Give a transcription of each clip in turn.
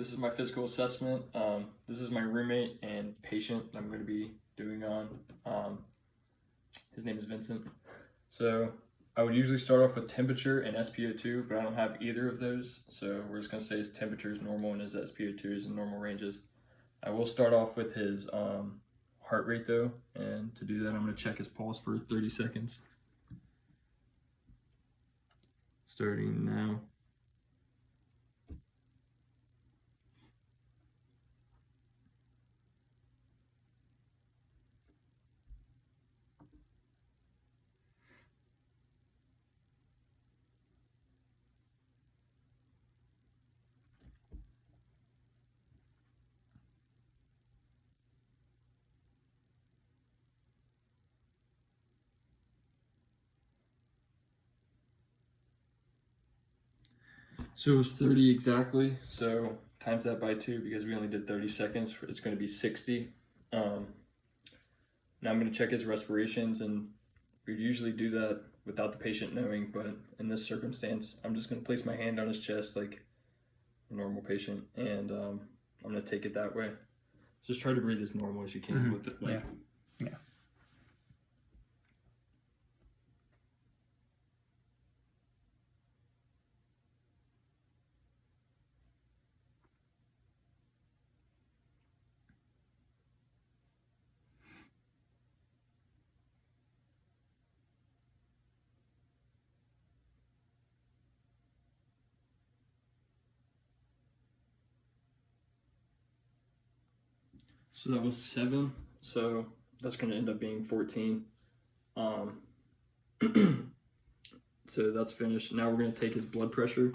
this is my physical assessment. This is my roommate and patient I'm going to be doing on. His name is Vincent. So I would usually start off with temperature and SpO2, but I don't have either of those. So we're just going to say his temperature is normal and his SpO2 is in normal ranges. I will start off with his heart rate though, and to do that I'm going to check his pulse for 30 seconds. Starting now. So it was 30 exactly, so times that by 2 because we only did 30 seconds, it's going to be 60. Now I'm going to check his respirations, and we usually do that without the patient knowing, but in this circumstance, I'm just going to place my hand on his chest like a normal patient, and I'm going to take it that way. Just try to breathe as normal as you can with it. Yeah. So that was 7, so that's going to end up being 14. So that's finished. Now we're going to take his blood pressure.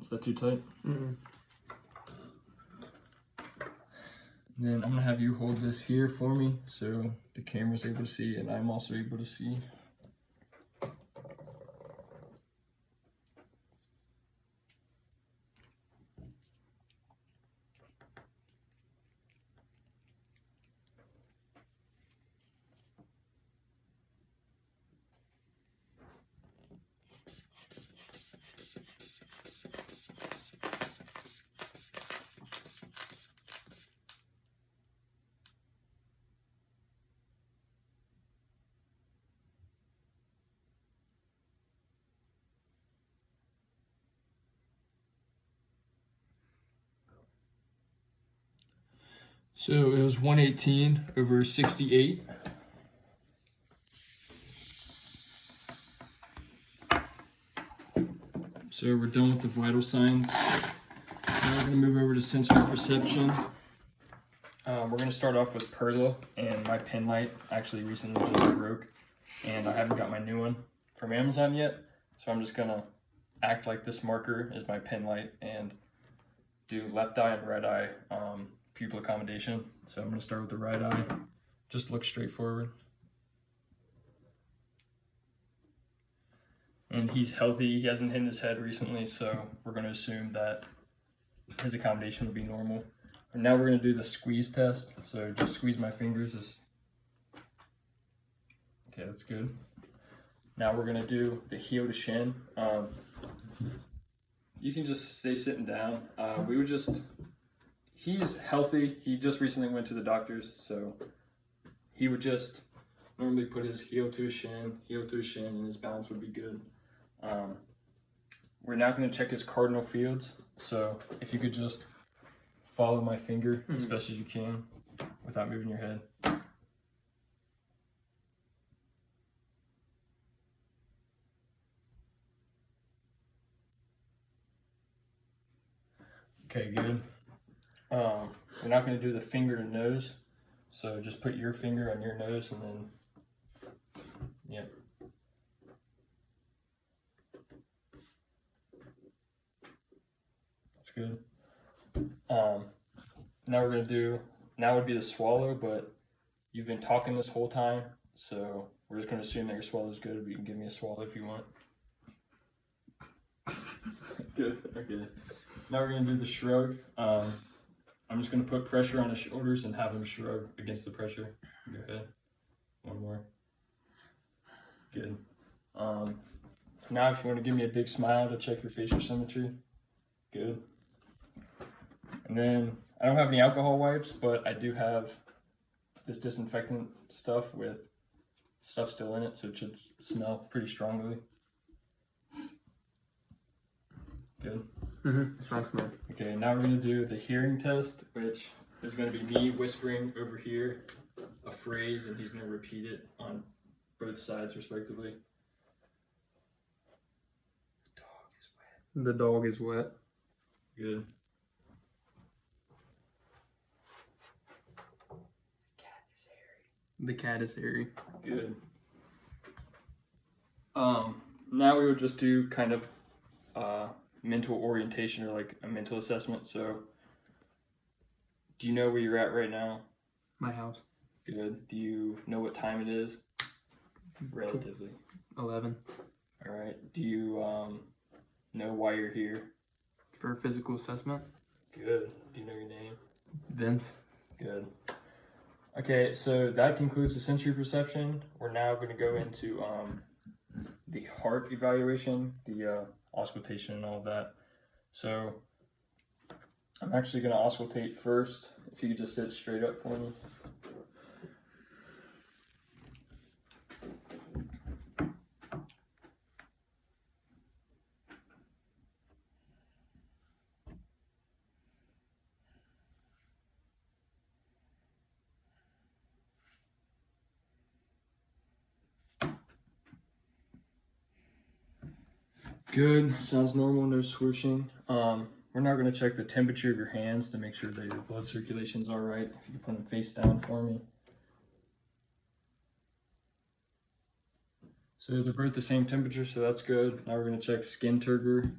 Is that too tight? Mm-mm. And then I'm going to have you hold this here for me so the camera's able to see and I'm also able to see. So it was 118 over 68. So we're done with the vital signs. Now we're going to move over to sensory perception. We're going to start off with Perla, and my pen light actually recently just broke, and I haven't got my new one from Amazon yet. So I'm just going to act like this marker is my pen light and do left eye and right eye pupil accommodation. So I'm going to start with the right eye. Just look straight forward. And he's healthy. He hasn't hit his head recently, so we're going to assume that his accommodation will be normal. And now we're going to do the squeeze test. So just squeeze my fingers. Okay, that's good. Now we're going to do the heel to shin. You can just stay sitting down. He's healthy. He just recently went to the doctor's, so he would just normally put his heel to his shin, and his balance would be good. We're now going to check his cardinal fields. So if you could just follow my finger as best as you can without moving your head. Okay, good. We're not going to do the finger to nose, so just put your finger on your nose and then, yep. That's good. Now we're going to do, now would be the swallow, but you've been talking this whole time, so we're just going to assume that your swallow is good, but you can give me a swallow if you want. Good, okay. Now we're going to do the shrug. I'm just going to put pressure on his shoulders and have him shrug against the pressure. Go ahead. One more. Good. Now if you want to give me a big smile to check your facial symmetry. Good. And then I don't have any alcohol wipes, but I do have this disinfectant stuff with stuff still in it, so it should smell pretty strongly. Good. Strong smell. Okay, now we're gonna do the hearing test, which is gonna be me whispering over here a phrase, and he's gonna repeat it on both sides respectively. The dog is wet. Good. The cat is hairy. Good. Now we would just do kind of mental orientation, or like a mental assessment. So, do you know where you're at right now? My house. Good. Do you know what time it is? Relatively. 11. All right. Do you know why you're here? For a physical assessment. Good. Do you know your name? Vince. Good. Okay, so that concludes the sensory perception. We're now going to go into the heart evaluation, the auscultation and all that. So I'm actually going to auscultate first. If you could just sit straight up for me. Good, sounds normal, no swooshing. We're now going to check the temperature of your hands to make sure that your blood circulation's all right. If you could put them face down for me. So they're both the same temperature, so that's good. Now we're going to check skin turgor.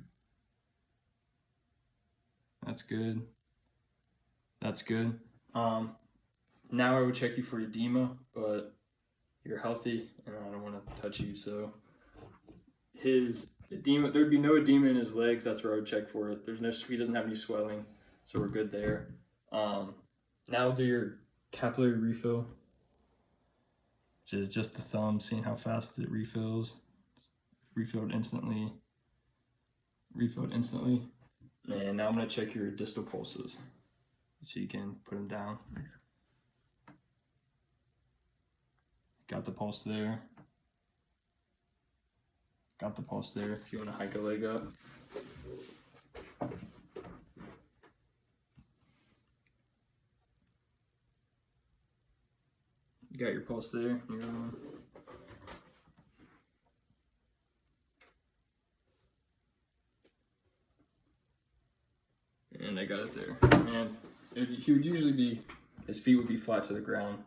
That's good. That's good. Now I would check you for edema, but you're healthy and I don't want to touch you, so his edema, there'd be no edema in his legs. That's where I would check for it. He doesn't have any swelling, so we're good there. Now we'll do your capillary refill, which is just the thumb, seeing how fast it refills. Refilled instantly. And now I'm going to check your distal pulses, so you can put them down. Got the pulse there. Got the pulse there if you want to hike a leg up. You got your pulse there. You're on. And I got it there. And he would usually be, his feet would be flat to the ground,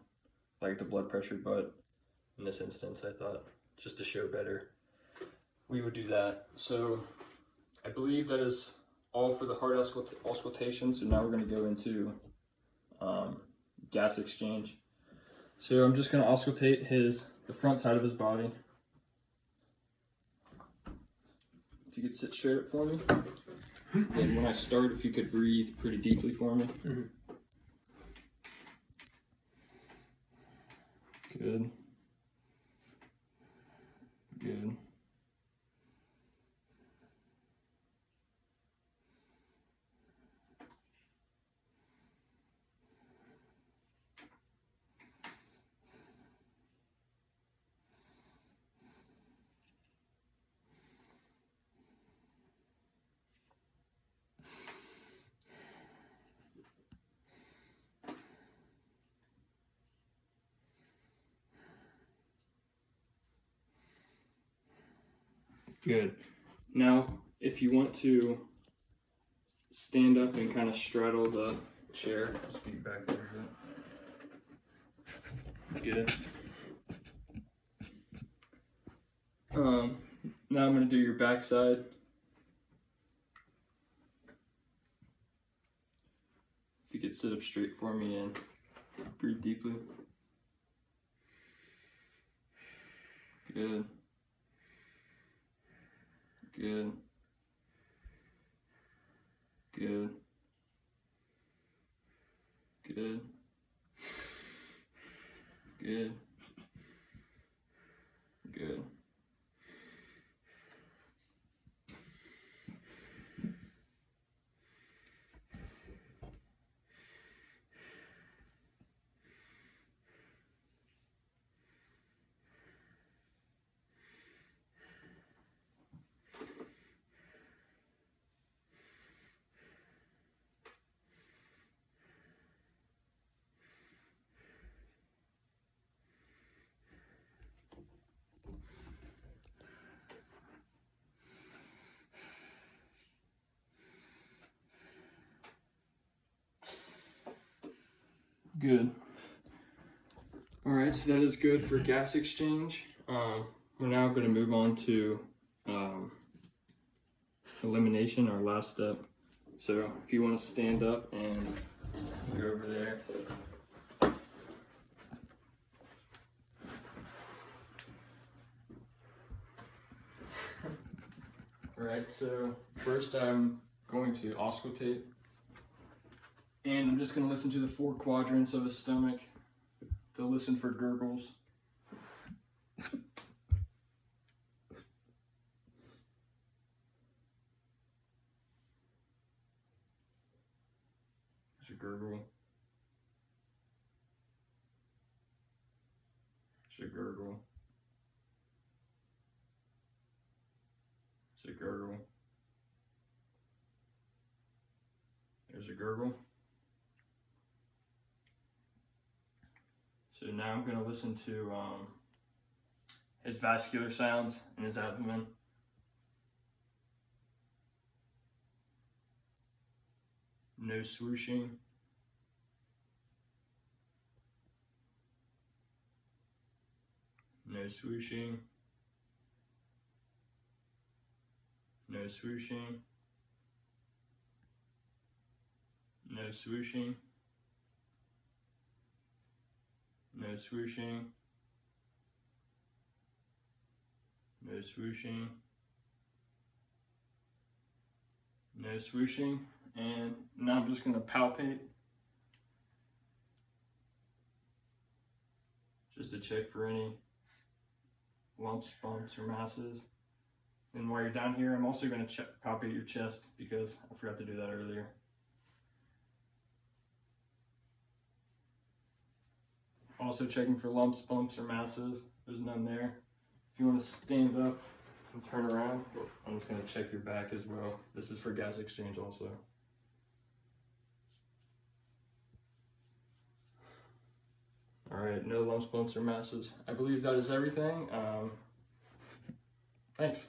like the blood pressure, but in this instance, I thought just to show better, we would do that. So I believe that is all for the heart auscultation. So now we're going to go into gas exchange. So I'm just going to auscultate the front side of his body. If you could sit straight up for me. And when I start, if you could breathe pretty deeply for me. Good. Good. Good. Now, if you want to stand up and kind of straddle the chair, just be back there a bit. Good. Now I'm going to do your backside. If you could sit up straight for me and breathe deeply. Good. Good. Good. Good. Good. good. All right, so that is good for gas exchange. We're now going to move on to elimination, our last step. So if you want to stand up and go over there. All right, so first I'm going to auscultate, and I'm just going to listen to the 4 quadrants of his stomach to listen for gurgles. There's a gurgle. There's a gurgle. There's a gurgle. There's a gurgle. So now I'm going to listen to his vascular sounds in his abdomen. No swooshing. No swooshing. No swooshing. No swooshing. No swooshing. No swooshing. No swooshing. And now I'm just going to palpate just to check for any lumps, bumps, or masses. And while you're down here, I'm also going to palpate your chest because I forgot to do that earlier. Also checking for lumps, bumps, or masses. There's none there. If you want to stand up and turn around, I'm just going to check your back as well. This is for gas exchange also. All right, no lumps, bumps, or masses. I believe that is everything. Thanks.